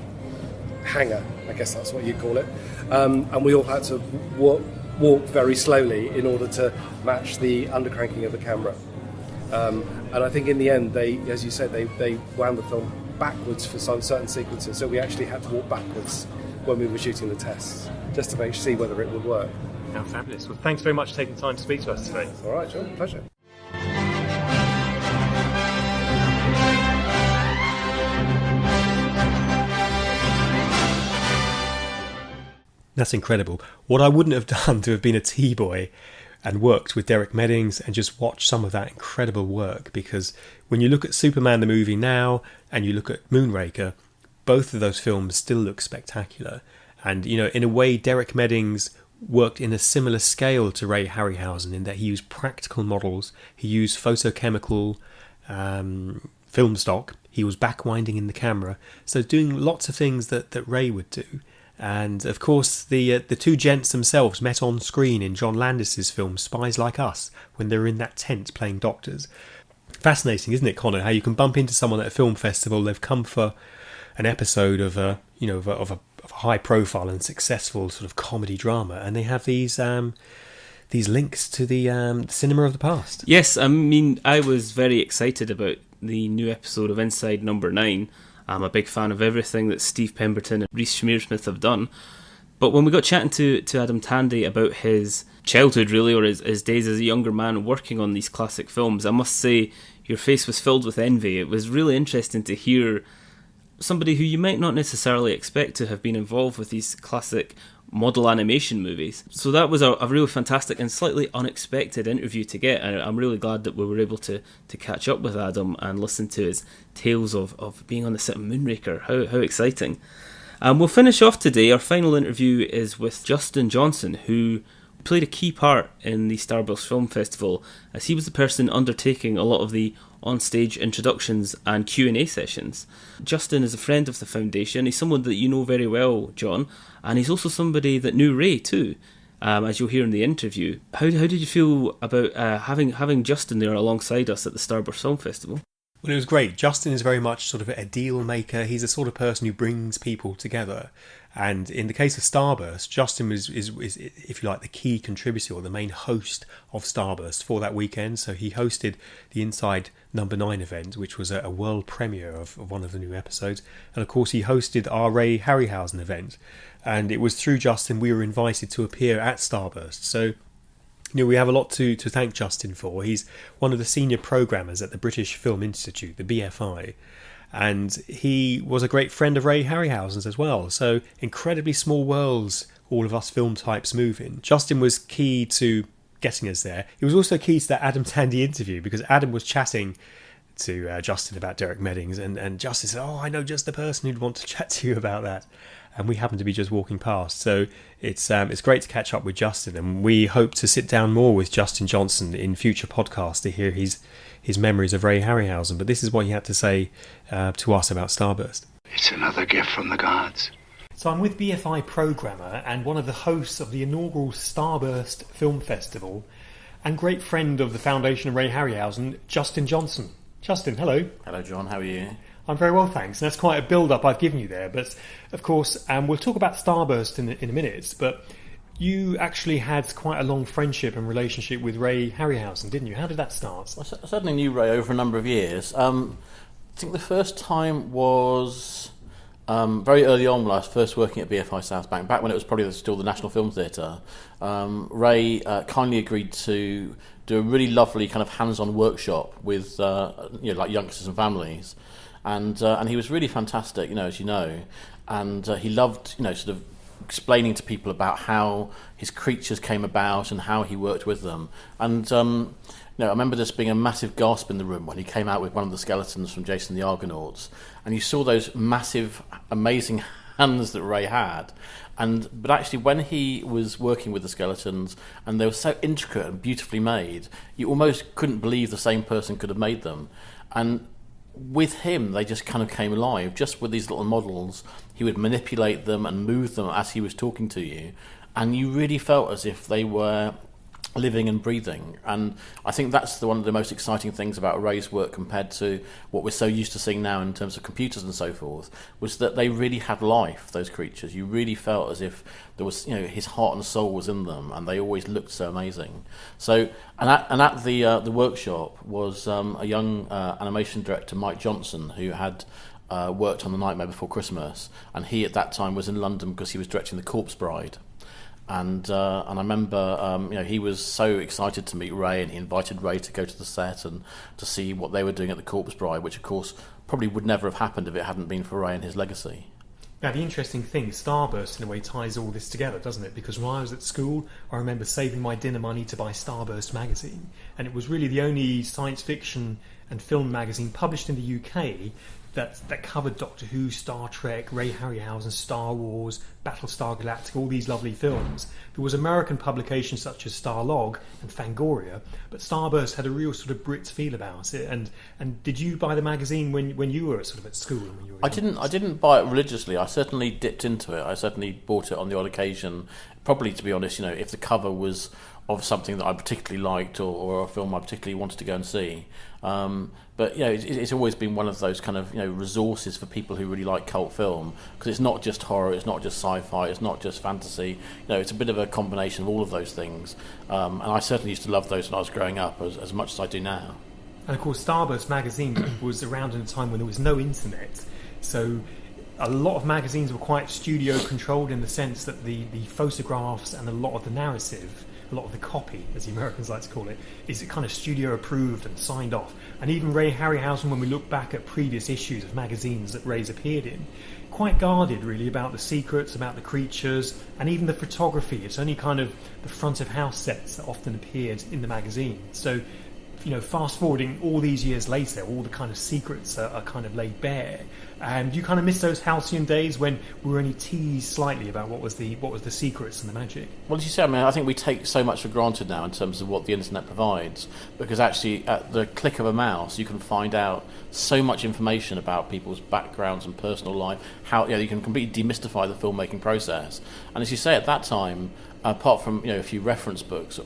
L: hangar, I guess that's what you call it, and we all had to walk very slowly in order to match the undercranking of the camera. And I think in the end, they, as you said, they wound the film backwards for some certain sequences, so we actually had to walk backwards when we were shooting the tests, just to see whether it would work.
M: How fabulous. Well, thanks very much for taking the time to speak to us today.
L: All right, John, pleasure.
B: That's incredible. What I wouldn't have done to have been a T-boy and worked with Derek Meddings and just watched some of that incredible work, because when you look at Superman the movie now and you look at Moonraker, both of those films still look spectacular. And, you know, in a way, Derek Meddings worked in a similar scale to Ray Harryhausen in that he used practical models, he used photochemical film stock, he was backwinding in the camera, so doing lots of things that Ray would do. And of course the two gents themselves met on screen in John Landis's film Spies Like Us when they were in that tent playing doctors. Fascinating, isn't it, Connor, how you can bump into someone at a film festival, they've come for an episode of a high profile and successful sort of comedy drama, and they have these links to the cinema of the past.
A: Yes, I mean, I was very excited about the new episode of Inside Number 9. I'm a big fan of everything that Steve Pemberton and Rhys Schmiersmith have done. But when we got chatting to Adam Tandy about his childhood, really, or his days as a younger man working on these classic films, I must say your face was filled with envy. It was really interesting to hear somebody who you might not necessarily expect to have been involved with these classic model animation movies. So that was a really fantastic and slightly unexpected interview to get, and I'm really glad that we were able to catch up with Adam and listen to his tales of being on the set of Moonraker. How exciting. We'll finish off today. Our final interview is with Justin Johnson, who played a key part in the Starburst Film Festival, as he was the person undertaking a lot of the on-stage introductions and Q&A sessions. Justin is a friend of the foundation. He's someone that you know very well, John, and he's also somebody that knew Ray too, as you'll hear in the interview. How did you feel about having Justin there alongside us at the Starburst Film Festival?
B: Well, it was great. Justin is very much sort of a deal maker. He's the sort of person who brings people together. And in the case of Starburst, Justin is, if you like, the key contributor or the main host of Starburst for that weekend. So he hosted the Inside Number 9 event, which was a world premiere of one of the new episodes. And of course, he hosted our Ray Harryhausen event. And it was through Justin we were invited to appear at Starburst. So, you know, we have a lot to thank Justin for. He's one of the senior programmers at the British Film Institute, the BFI. And he was a great friend of Ray Harryhausen's as well. So incredibly small worlds all of us film types move in. Justin was key to getting us there. He was also key to that Adam Tandy interview, because Adam was chatting to Justin about Derek Meddings, and Justin said, "Oh, I know just the person who'd want to chat to you about that." And we happened to be just walking past. So it's great to catch up with Justin, and we hope to sit down more with Justin Johnson in future podcasts to hear his memories of Ray Harryhausen. But this is what he had to say to us about Starburst.
J: It's another gift from the gods.
B: So I'm with BFI programmer and one of the hosts of the inaugural Starburst Film Festival, and great friend of the foundation of Ray Harryhausen, Justin Johnson. Justin, hello.
O: Hello, John. How are you?
B: I'm very well, thanks. And that's quite a build-up I've given you there. But, of course, we'll talk about Starburst in a minute. But you actually had quite a long friendship and relationship with Ray Harryhausen, didn't you? How did that start?
O: I certainly knew Ray over a number of years. I think the first time was very early on when I was first working at BFI South Bank, back when it was probably still the National Film Theatre. Ray kindly agreed to do a really lovely kind of hands-on workshop with like youngsters and families. And he was really fantastic, as you know, and he loved, sort of explaining to people about how his creatures came about and how he worked with them. And I remember this being a massive gasp in the room when he came out with one of the skeletons from Jason the Argonauts, and you saw those massive, amazing hands that Ray had. But actually, when he was working with the skeletons, and they were so intricate and beautifully made, you almost couldn't believe the same person could have made them. And with him, they just kind of came alive. Just with these little models, he would manipulate them and move them as he was talking to you, and you really felt as if they were living and breathing. And I think that's one of the most exciting things about Ray's work compared to what we're so used to seeing now in terms of computers and so forth, was that they really had life, those creatures. You really felt as if there was, his heart and soul was in them, and they always looked so amazing. So, and at the workshop was a young animation director, Mike Johnson, who had worked on The Nightmare Before Christmas, and he at that time was in London because he was directing The Corpse Bride. And I remember, he was so excited to meet Ray, and he invited Ray to go to the set and to see what they were doing at the Corpse Bride, which, of course, probably would never have happened if it hadn't been for Ray and his legacy.
B: Now, the interesting thing, Starburst, in a way, ties all this together, doesn't it? Because when I was at school, I remember saving my dinner money to buy Starburst Magazine, and it was really the only science fiction and film magazine published in the UK that covered Doctor Who, Star Trek, Ray Harryhausen, Star Wars, Battlestar Galactica, all these lovely films. There was American publications such as Starlog and Fangoria, but Starburst had a real sort of Brit feel about it. And did you buy the magazine when you were sort of at school? When you were
O: I didn't buy it religiously. I certainly dipped into it. I certainly bought it on the odd occasion. Probably, to be honest, if the cover was of something that I particularly liked, or a film I particularly wanted to go and see. But it's always been one of those kind of resources for people who really like cult film, because it's not just horror, it's not just sci-fi, it's not just fantasy. It's a bit of a combination of all of those things. And I certainly used to love those when I was growing up as much as I do now.
B: And of course, Starburst magazine was around in a time when there was no internet, so a lot of magazines were quite studio controlled in the sense that the photographs and a lot of the narrative, a lot of the copy, as the Americans like to call it, is kind of studio approved and signed off. And even Ray Harryhausen, when we look back at previous issues of magazines that Ray's appeared in, quite guarded really about the secrets, about the creatures, and even the photography. It's only kind of the front of house sets that often appeared in the magazine. So, fast forwarding all these years later, all the kind of secrets are kind of laid bare. And you kind of miss those halcyon days when we were only teased slightly about what was the secrets and the magic.
O: Well, as you say, I think we take so much for granted now in terms of what the internet provides, because actually at the click of a mouse you can find out so much information about people's backgrounds and personal life, how you can completely demystify the filmmaking process. And as you say, at that time, apart from a few reference books,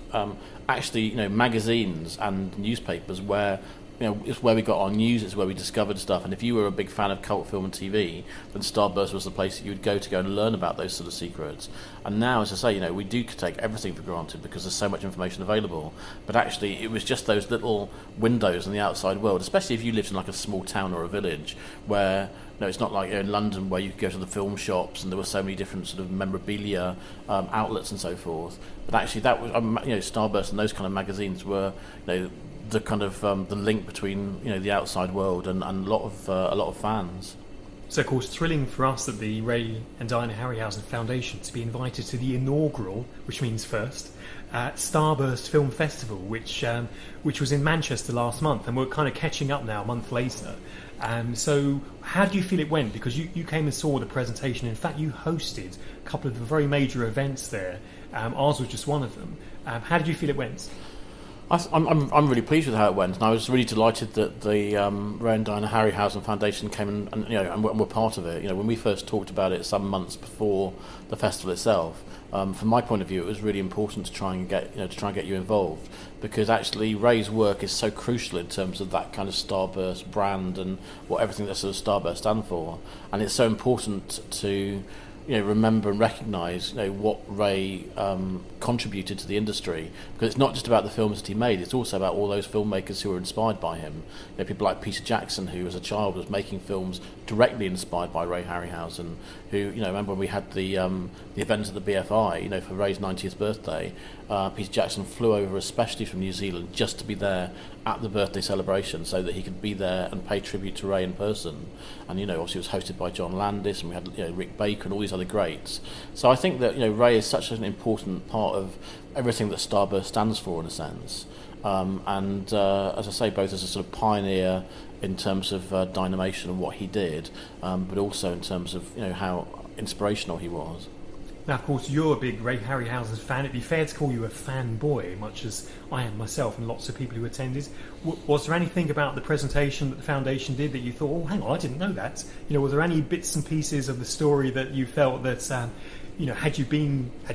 O: actually magazines and newspapers where it's where we got our news, it's where we discovered stuff. And if you were a big fan of cult film and TV, then Starburst was the place that you would go and learn about those sort of secrets. And now, as I say, we do take everything for granted because there's so much information available. But actually, it was just those little windows in the outside world, especially if you lived in like a small town or a village where it's not like in London where you could go to the film shops and there were so many different sort of memorabilia outlets and so forth. But actually, that was Starburst and those kind of magazines were the the kind of the link between the outside world and a lot of fans.
B: So, of course, thrilling for us at the Ray and Diana Harryhausen Foundation to be invited to the inaugural, which means first, Starburst Film Festival, which was in Manchester last month, and we're kind of catching up now a month later. So, how do you feel it went? Because you came and saw the presentation. In fact, you hosted a couple of the very major events there. Ours was just one of them. How did you feel it went?
O: I'm really pleased with how it went, and I was really delighted that the Ray and Diana Harryhausen Foundation came and were part of it. When we first talked about it some months before the festival itself, from my point of view, it was really important to try and get you involved, because actually Ray's work is so crucial in terms of that kind of Starburst brand and what everything that sort of Starburst stand for, and it's so important to remember and recognise what Ray contributed to the industry, because it's not just about the films that he made, it's also about all those filmmakers who were inspired by him. People like Peter Jackson, who as a child was making films directly inspired by Ray Harryhausen, who remember when we had the event at the BFI for Ray's 90th birthday, Peter Jackson flew over especially from New Zealand just to be there at the birthday celebration so that he could be there and pay tribute to Ray in person. And obviously it was hosted by John Landis, and we had Rick Baker and all these other greats. So I think that Ray is such an important part of everything that Starburst stands for, in a sense. And as I say, both as a sort of pioneer in terms of dynamation and what he did, but also in terms of how inspirational he was.
B: Now, of course, you're a big Ray Harryhausen fan. It'd be fair to call you a fanboy, much as I am myself and lots of people who attended. Was there anything about the presentation that the Foundation did that you thought, oh, hang on, I didn't know that? Was there any bits and pieces of the story that you felt that, had you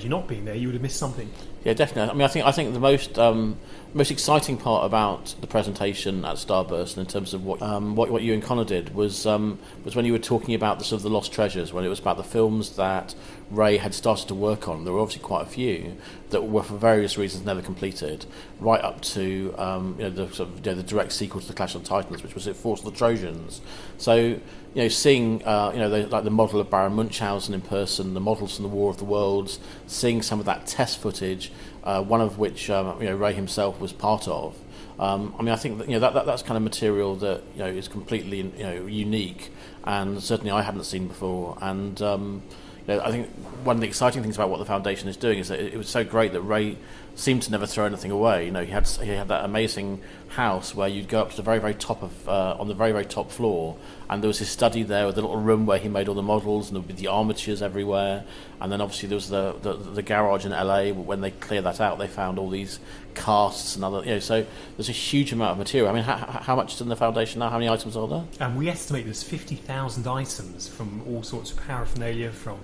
B: not been there, you would have missed something? Yeah, definitely. I mean, I think the most exciting part about the presentation at Starburst, and in terms of what you and Connor did, was when you were talking about the sort of the Lost Treasures, when it was about the films that Ray had started to work on. There were obviously quite a few that were for various reasons never completed, right up to the direct sequel to The Clash of the Titans, which was Force of the Trojans. So seeing like the model of Baron Munchausen in person, the models from the War of the Worlds, seeing some of that test footage, one of which Ray himself was part of. I think that that's kind of material that is completely unique, and certainly I hadn't seen before. And I think one of the exciting things about what the Foundation is doing is that it was so great that Ray seemed to never throw anything away. He had that amazing house where you'd go up to the very, very top of on the very, very top floor, and there was his study there with a little room where he made all the models, and there would be the armatures everywhere. And then obviously there was the garage in LA. When they cleared that out, they found all these casts and other. So there's a huge amount of material. I mean, how much is in the Foundation now? How many items are there? We estimate there's 50,000 items from all sorts of paraphernalia, from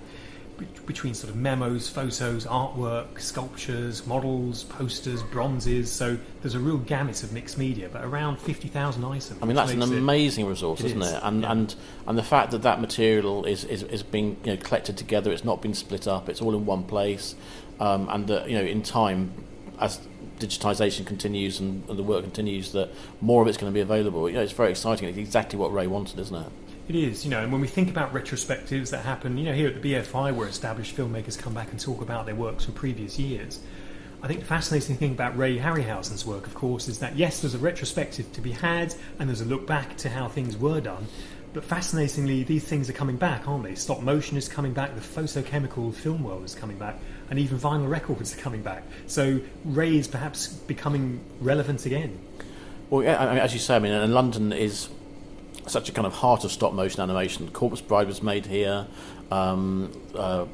B: between sort of memos, photos, artwork, sculptures, models, posters, bronzes. So there's a real gamut of mixed media, but around 50,000 items.
O: I mean, that's an amazing resource, isn't it? And the fact that material is being collected together, it's not been split up, it's all in one place, and that in time, as digitisation continues and the work continues, that more of it's going to be available. It's very exciting. It's exactly what Ray wanted, isn't it?
B: It is, and when we think about retrospectives that happen, here at the BFI, where established filmmakers come back and talk about their works from previous years, I think the fascinating thing about Ray Harryhausen's work, of course, is that yes, there's a retrospective to be had, and there's a look back to how things were done, but fascinatingly, these things are coming back, aren't they? Stop motion is coming back, the photochemical film world is coming back, and even vinyl records are coming back. So Ray is perhaps becoming relevant again.
O: Well, yeah, I mean, as you say, and London is such a kind of heart of stop motion animation. Corpse Bride was made here. Not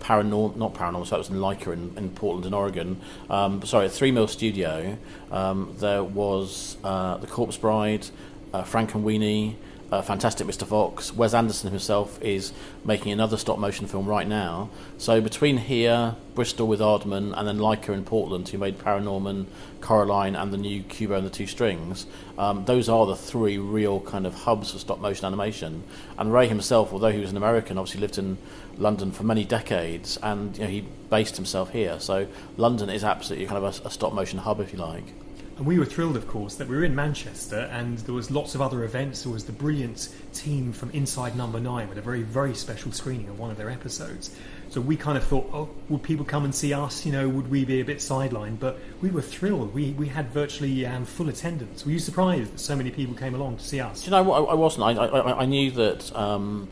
O: Paranormal, so that was in Leica in Portland in Oregon. Sorry, at 3 Mill Studio, there was The Corpse Bride, Frankenweenie, Fantastic Mr. Fox. Wes Anderson himself is making another stop motion film right now. So between here, Bristol with Aardman, and then Leica in Portland, who made Paranorman, Caroline, and the new Cubo and the Two Strings, those are the 3 real kind of hubs for stop motion animation. And Ray himself, although he was an American, obviously lived in London for many decades, and he based himself here. So London is absolutely kind of a stop motion hub, if you like.
B: And we were thrilled, of course, that we were in Manchester and there was lots of other events. There was the brilliant team from Inside Number 9 with a very, very special screening of one of their episodes. So we kind of thought, oh, would people come and see us? Would we be a bit sidelined? But we were thrilled. We had virtually full attendance. Were you surprised that so many people came along to see us?
O: Do you know what? I wasn't. I knew that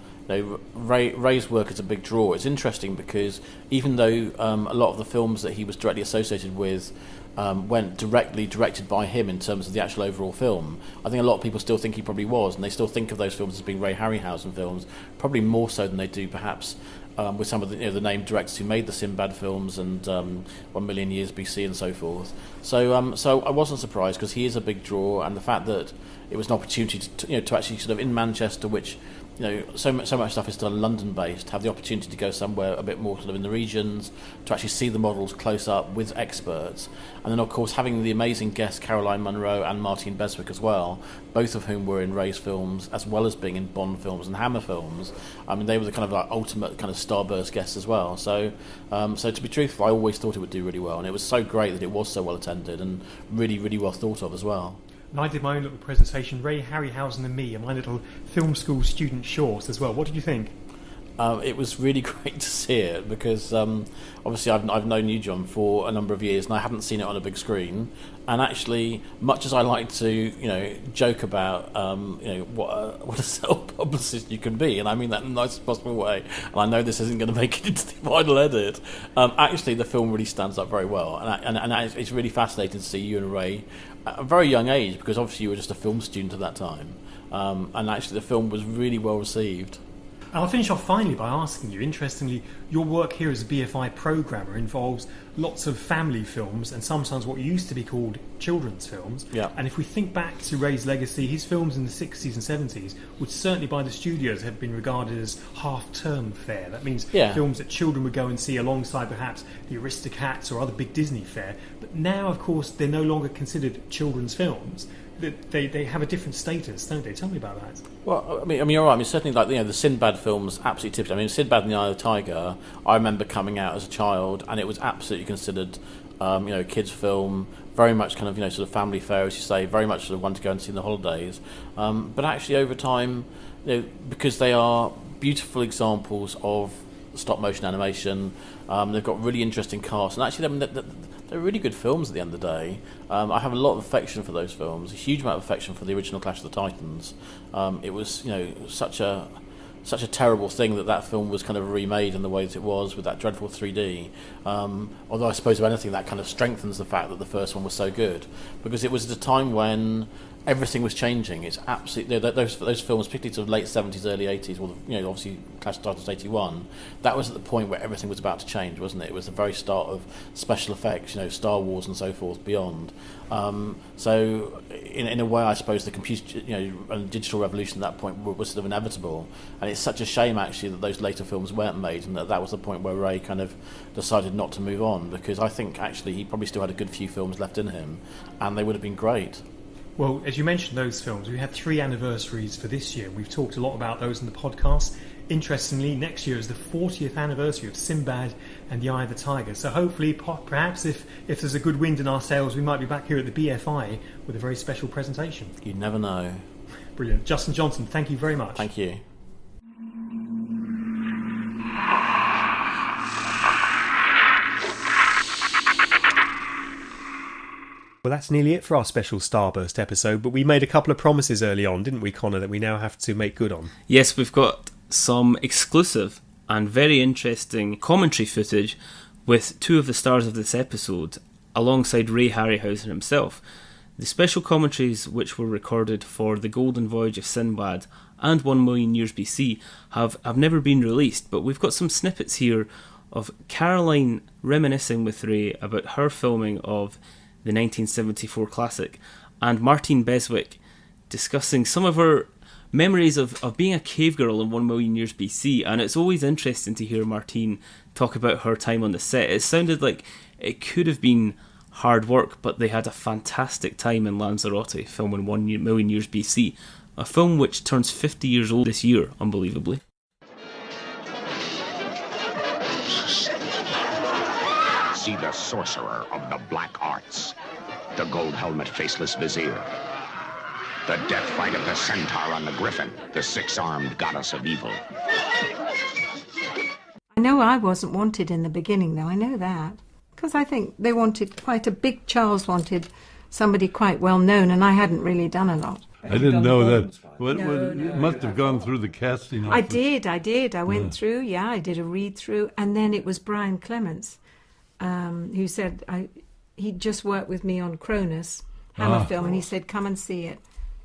O: Ray's work is a big draw. It's interesting because even though a lot of the films that he was directly associated with went directly directed by him in terms of the actual overall film, I think a lot of people still think he probably was, and they still think of those films as being Ray Harryhausen films, probably more so than they do perhaps with some of the named directors who made the Sinbad films and 1 Million Years BC and so forth. So I wasn't surprised because he is a big draw, and the fact that it was an opportunity to actually sort of in Manchester, which so much stuff is still London-based, have the opportunity to go somewhere a bit more sort of in the regions, to actually see the models close up with experts. And then, of course, having the amazing guests Caroline Munro and Martine Beswick as well, both of whom were in Ray's films, as well as being in Bond films and Hammer films. I mean, they were the kind of like ultimate kind of Starburst guests as well. So to be truthful, I always thought it would do really well. And it was so great that it was so well attended and really, really well thought of as well.
B: And I did my own little presentation, Ray Harryhausen and Me, and my little film school student short as well. What did you think?
O: It was really great to see it because obviously I've known you, John, for a number of years and I haven't seen it on a big screen. And actually, much as I like to, joke about, what a self-publicist you can be, and I mean that in the nicest possible way, and I know this isn't going to make it into the final edit, actually the film really stands up very well. And it's really fascinating to see you and Ray at a very young age, because obviously you were just a film student at that time. And actually the film was really well received.
B: And I'll finish off finally by asking you, interestingly, your work here as a BFI programmer involves lots of family films and sometimes what used to be called children's films.
O: Yeah.
B: And if we think back to Ray's legacy, his films in the 60s and 70s would certainly by the studios have been regarded as half-term fare. That means films that children would go and see alongside perhaps the Aristocats or other big Disney fare. But now, of course, they're no longer considered children's films. They have a different status, don't they? Tell me about that.
O: Well, I mean, you're right. I mean, certainly, like the Sinbad films, absolutely typical. I mean, Sinbad and the Eye of the Tiger, I remember coming out as a child, and it was absolutely considered, a kids' film, very much kind of, sort of family fare, as you say, very much sort of one to go and see in the holidays. But actually, over time, because they are beautiful examples of stop motion animation, they've got really interesting casts, and actually, they're really good films at the end of the day. I have a lot of affection for those films, a huge amount of affection for the original Clash of the Titans. It was, such a terrible thing that film was kind of remade in the way that it was with that dreadful 3D. Although I suppose if anything, that kind of strengthens the fact that the first one was so good, because it was at a time when everything was changing. It's absolutely those films, particularly sort of late 70s, early 80s. Well, obviously Clash of the Titans 81. That was at the point where everything was about to change, wasn't it? It was the very start of special effects, Star Wars and so forth beyond. So in a way, I suppose the computer, and digital revolution at that point was sort of inevitable. And it's such a shame actually that those later films weren't made, and that was the point where Ray kind of decided not to move on, because I think actually he probably still had a good few films left in him, and they would have been great.
B: Well, as you mentioned those films, we had 3 anniversaries for this year. We've talked a lot about those in the podcast. Interestingly, next year is the 40th anniversary of Sinbad and the Eye of the Tiger. So hopefully, perhaps if there's a good wind in our sails, we might be back here at the BFI with a very special presentation.
O: You never know.
B: Brilliant. Justin Johnson, thank you very much.
O: Thank you.
B: Well, that's nearly it for our special Starburst episode, but we made a couple of promises early on, didn't we, Connor, that we now have to make good on?
A: Yes, we've got some exclusive and very interesting commentary footage with 2 of the stars of this episode, alongside Ray Harryhausen himself. The special commentaries, which were recorded for the Golden Voyage of Sinbad and 1 Million Years BC, have never been released, but we've got some snippets here of Caroline reminiscing with Ray about her filming of the 1974 classic, and Martine Beswick discussing some of her memories of being a cave girl in 1 Million Years BC. And it's always interesting to hear Martine talk about her time on the set. It sounded like it could have been hard work, but they had a fantastic time in Lanzarote filming 1 Million Years BC, a film which turns 50 years old this year, unbelievably.
C: See the sorcerer of the black arts.
P: The gold helmet, faceless vizier. The death fight of the centaur on the griffin, the six-armed goddess of evil.
E: I know I wasn't wanted in the beginning, though. I know that. Because I think they wanted quite a big... Charles wanted somebody quite well known, and I hadn't really done a lot.
Q: I didn't know that. You must have gone through the casting office.
E: I did. I went through, I did a read-through, and then it was Brian Clements who said... He'd just worked with me on Cronus, Hammer film, and he said, come and see it.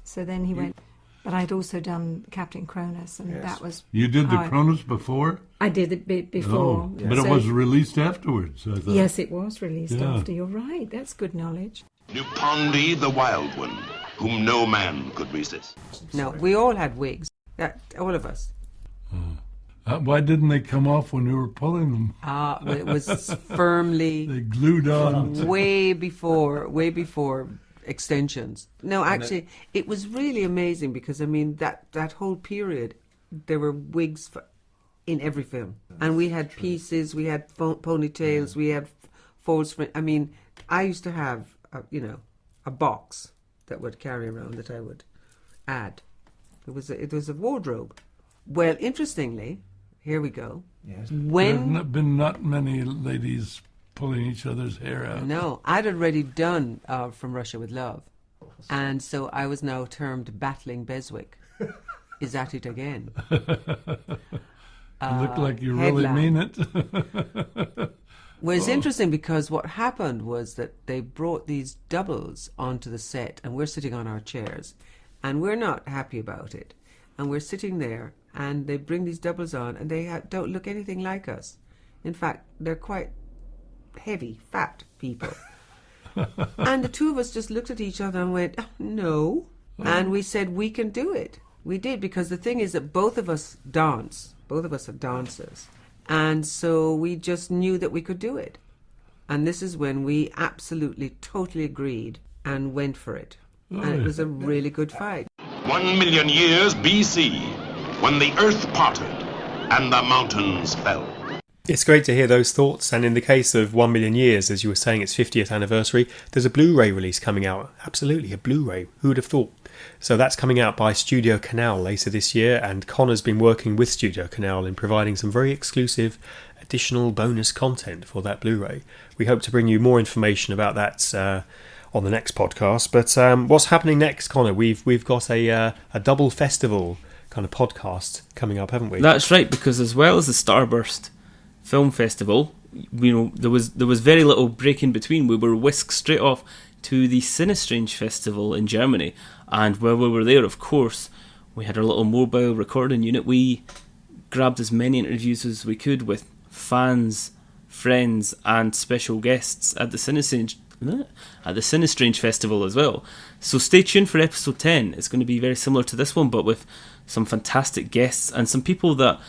E: So then he went... But I'd also done Captain Cronus, and that was...
Q: You did the Cronus before?
E: I did it before.
Q: Oh, but it was released afterwards, I thought.
E: Yes, it was released after. You're right. That's good knowledge.
C: Nupondi, the wild one, whom no man could resist.
D: No, we all had wigs. All of us.
Q: Why didn't they come off when you were pulling them?
D: Well, it was firmly...
Q: They glued on.
D: Way before extensions. No, actually, it was really amazing because, I mean, that whole period, there were wigs in every film. And we had pieces, we had ponytails, we had false... I mean, I used to have, a box that would carry around that I would add. It was a wardrobe. Well, interestingly, here we go.
Q: Yes.
D: When
Q: there have been not many ladies pulling each other's hair out.
D: No, I'd already done From Russia with Love. And so I was now termed Battling Beswick. Is at it again.
Q: Look like you really mean it.
D: Well, it's interesting because what happened was that they brought these doubles onto the set, and we're sitting on our chairs, and we're not happy about it. And we're sitting there, and they bring these doubles on, and they don't look anything like us. In fact, they're quite heavy, fat people. And the two of us just looked at each other and went, no. And we said, we can do it. We did, because the thing is that both of us dance. Both of us are dancers. And so we just knew that we could do it. And this is when we absolutely, totally agreed and went for it. And it was a really good fight.
C: 1 million years BC, when the earth parted and the mountains fell.
B: It's great to hear those thoughts, and in the case of 1 million years, as you were saying, its 50th anniversary, there's a Blu-ray release coming out. Absolutely, a Blu-ray. Who would have thought? So that's coming out by Studio Canal later this year, and Connor's been working with Studio Canal in providing some very exclusive additional bonus content for that Blu-ray. We hope to bring you more information about that on the next podcast. But what's happening next, Connor? We've got a double festival kind of podcast coming up, haven't we?
A: That's right, because as well as the Starburst Film Festival, there was very little break in between. We were whisked straight off to the Cinestrange Festival in Germany, and while we were there, of course, we had our little mobile recording unit. We grabbed as many interviews as we could with fans, friends, and special guests at the Cinestrange Festival as well. So stay tuned for episode 10. It's going to be very similar to this one, but with some fantastic guests and some people that,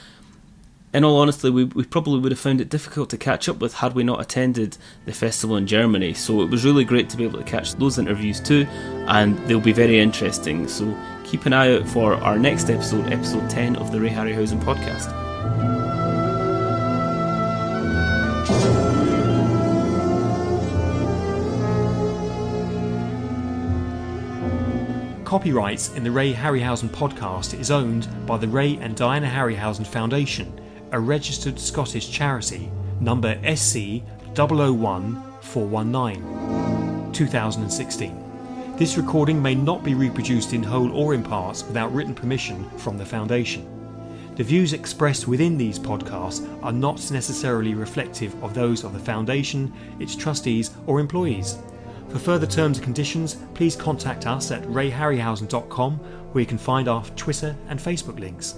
A: in all honesty, we probably would have found it difficult to catch up with had we not attended the festival in Germany. So it was really great to be able to catch those interviews too, and they'll be very interesting. So keep an eye out for our next episode, episode 10 of the Ray Harryhausen podcast.
B: Copyright in the Ray Harryhausen podcast is owned by the Ray and Diana Harryhausen Foundation, a registered Scottish charity, number SC 001419, 2016. This recording may not be reproduced in whole or in parts without written permission from the Foundation. The views expressed within these podcasts are not necessarily reflective of those of the Foundation, its trustees or employees. For further terms and conditions, please contact us at rayharryhausen.com, where you can find our Twitter and Facebook links.